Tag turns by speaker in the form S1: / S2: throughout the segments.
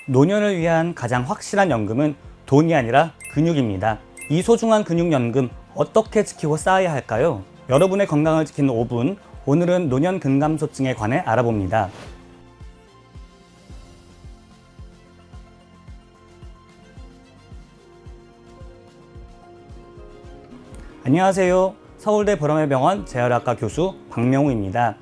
S1: 노년을 위한 가장 확실한 연금은 돈이 아니라 근육입니다. 이 소중한 근육연금 어떻게 지키고 쌓아야 할까요? 여러분의 건강을 지키는 5분, 오늘은 노년 근감소증에 관해 알아봅니다. 안녕하세요. 서울대 보람의병원 재활학과 교수 박명우입니다.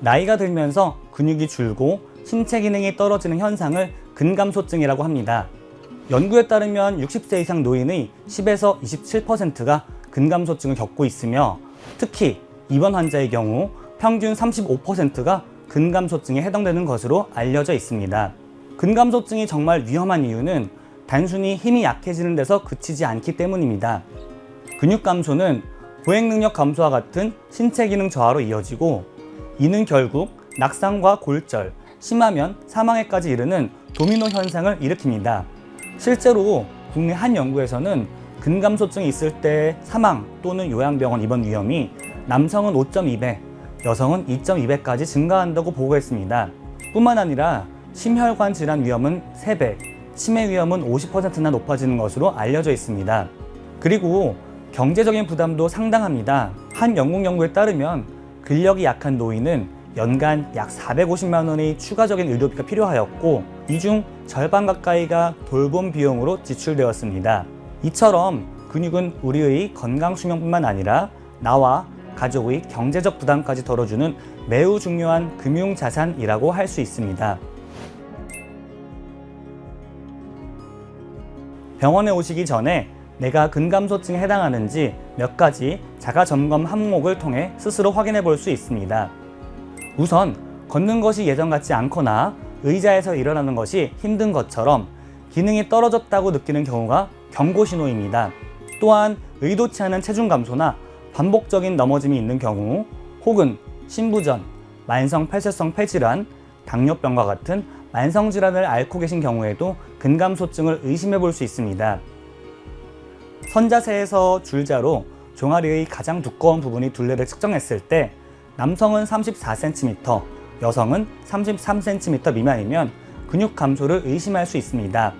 S1: 나이가 들면서 근육이 줄고 신체 기능이 떨어지는 현상을 근감소증이라고 합니다. 연구에 따르면 60세 이상 노인의 10에서 27%가 근감소증을 겪고 있으며 특히 입원 환자의 경우 평균 35%가 근감소증에 해당되는 것으로 알려져 있습니다. 근감소증이 정말 위험한 이유는 단순히 힘이 약해지는 데서 그치지 않기 때문입니다. 근육 감소는 보행 능력 감소와 같은 신체 기능 저하로 이어지고 이는 결국 낙상과 골절, 심하면 사망에까지 이르는 도미노 현상을 일으킵니다. 실제로 국내 한 연구에서는 근감소증이 있을 때 사망 또는 요양병원 입원 위험이 남성은 5.2배, 여성은 2.2배까지 증가한다고 보고했습니다. 뿐만 아니라 심혈관 질환 위험은 3배, 치매 위험은 50%나 높아지는 것으로 알려져 있습니다. 그리고 경제적인 부담도 상당합니다. 한 영국 연구에 따르면 근력이 약한 노인은 연간 약 450만 원의 추가적인 의료비가 필요하였고 이 중 절반 가까이가 돌봄 비용으로 지출되었습니다. 이처럼 근육은 우리의 건강 수명뿐만 아니라 나와 가족의 경제적 부담까지 덜어주는 매우 중요한 금융자산이라고 할 수 있습니다. 병원에 오시기 전에 내가 근감소증에 해당하는지 몇 가지 자가점검 항목을 통해 스스로 확인해 볼 수 있습니다. 우선 걷는 것이 예전 같지 않거나 의자에서 일어나는 것이 힘든 것처럼 기능이 떨어졌다고 느끼는 경우가 경고 신호입니다. 또한 의도치 않은 체중 감소나 반복적인 넘어짐이 있는 경우 혹은 신부전, 만성 폐쇄성 폐질환, 당뇨병과 같은 만성질환을 앓고 계신 경우에도 근감소증을 의심해 볼 수 있습니다. 선자세에서 줄자로 종아리의 가장 두꺼운 부분의 둘레를 측정했을 때 남성은 34cm, 여성은 33cm 미만이면 근육 감소를 의심할 수 있습니다.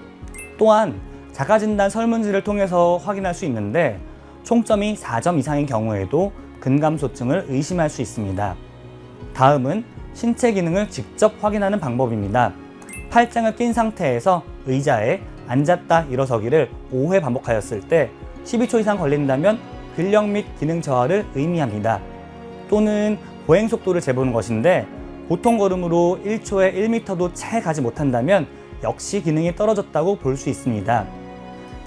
S1: 또한 자가진단 설문지를 통해서 확인할 수 있는데 총점이 4점 이상인 경우에도 근감소증을 의심할 수 있습니다. 다음은 신체 기능을 직접 확인하는 방법입니다. 팔짱을 낀 상태에서 의자에 앉았다 일어서기를 5회 반복하였을 때 12초 이상 걸린다면 근력 및 기능 저하를 의미합니다. 또는 보행 속도를 재보는 것인데 보통 걸음으로 1초에 1m도 채 가지 못한다면 역시 기능이 떨어졌다고 볼 수 있습니다.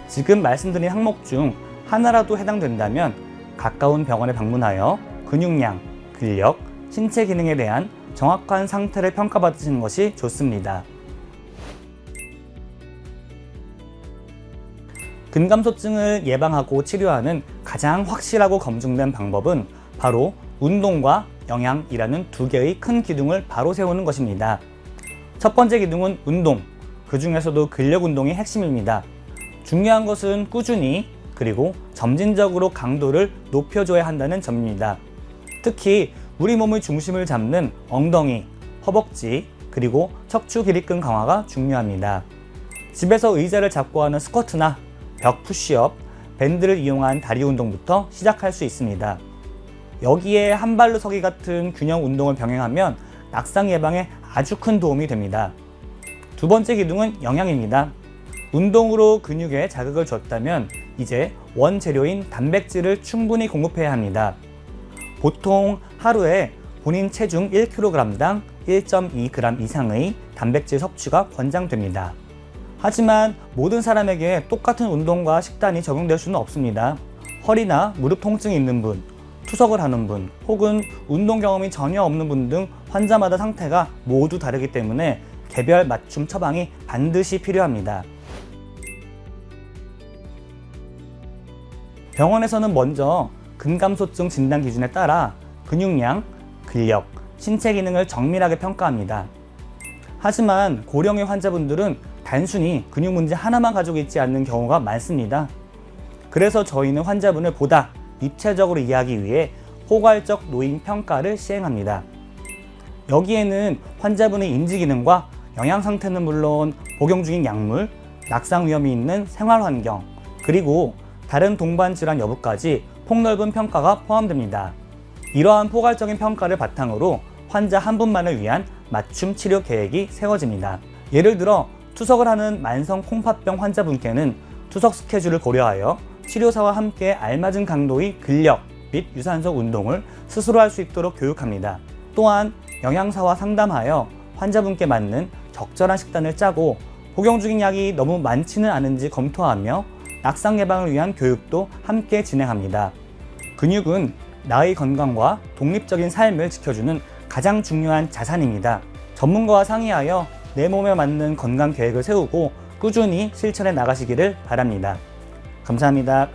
S1: 지금 말씀드린 항목 중 하나라도 해당된다면 가까운 병원에 방문하여 근육량, 근력, 신체 기능에 대한 정확한 상태를 평가받으시는 것이 좋습니다. 근감소증을 예방하고 치료하는 가장 확실하고 검증된 방법은 바로 운동과 영양이라는 두 개의 큰 기둥을 바로 세우는 것입니다. 첫 번째 기둥은 운동, 그 중에서도 근력 운동이 핵심입니다. 중요한 것은 꾸준히 그리고 점진적으로 강도를 높여줘야 한다는 점입니다. 특히 우리 몸의 중심을 잡는 엉덩이, 허벅지, 그리고 척추 기립근 강화가 중요합니다. 집에서 의자를 잡고 하는 스쿼트나 벽 푸시업, 밴드를 이용한 다리 운동부터 시작할 수 있습니다. 여기에 한 발로 서기 같은 균형 운동을 병행하면 낙상 예방에 아주 큰 도움이 됩니다. 두 번째 기둥은 영양입니다. 운동으로 근육에 자극을 줬다면 이제 원재료인 단백질을 충분히 공급해야 합니다. 보통 하루에 본인 체중 1kg당 1.2g 이상의 단백질 섭취가 권장됩니다. 하지만 모든 사람에게 똑같은 운동과 식단이 적용될 수는 없습니다. 허리나 무릎 통증이 있는 분, 투석을 하는 분, 혹은 운동 경험이 전혀 없는 분 등 환자마다 상태가 모두 다르기 때문에 개별 맞춤 처방이 반드시 필요합니다. 병원에서는 먼저 근감소증 진단 기준에 따라 근육량, 근력, 신체 기능을 정밀하게 평가합니다. 하지만 고령의 환자분들은 단순히 근육 문제 하나만 가지고 있지 않는 경우가 많습니다. 그래서 저희는 환자분을 보다 입체적으로 이해하기 위해 포괄적 노인 평가를 시행합니다. 여기에는 환자분의 인지 기능과 영양 상태는 물론 복용 중인 약물, 낙상 위험이 있는 생활 환경, 그리고 다른 동반 질환 여부까지 폭넓은 평가가 포함됩니다. 이러한 포괄적인 평가를 바탕으로 환자 한 분만을 위한 맞춤 치료 계획이 세워집니다. 예를 들어 투석을 하는 만성 콩팥병 환자분께는 투석 스케줄을 고려하여 치료사와 함께 알맞은 강도의 근력 및 유산소 운동을 스스로 할 수 있도록 교육합니다. 또한 영양사와 상담하여 환자분께 맞는 적절한 식단을 짜고 복용 중인 약이 너무 많지는 않은지 검토하며 낙상 예방을 위한 교육도 함께 진행합니다. 근육은 나의 건강과 독립적인 삶을 지켜주는 가장 중요한 자산입니다. 전문가와 상의하여 내 몸에 맞는 건강 계획을 세우고 꾸준히 실천해 나가시기를 바랍니다. 감사합니다.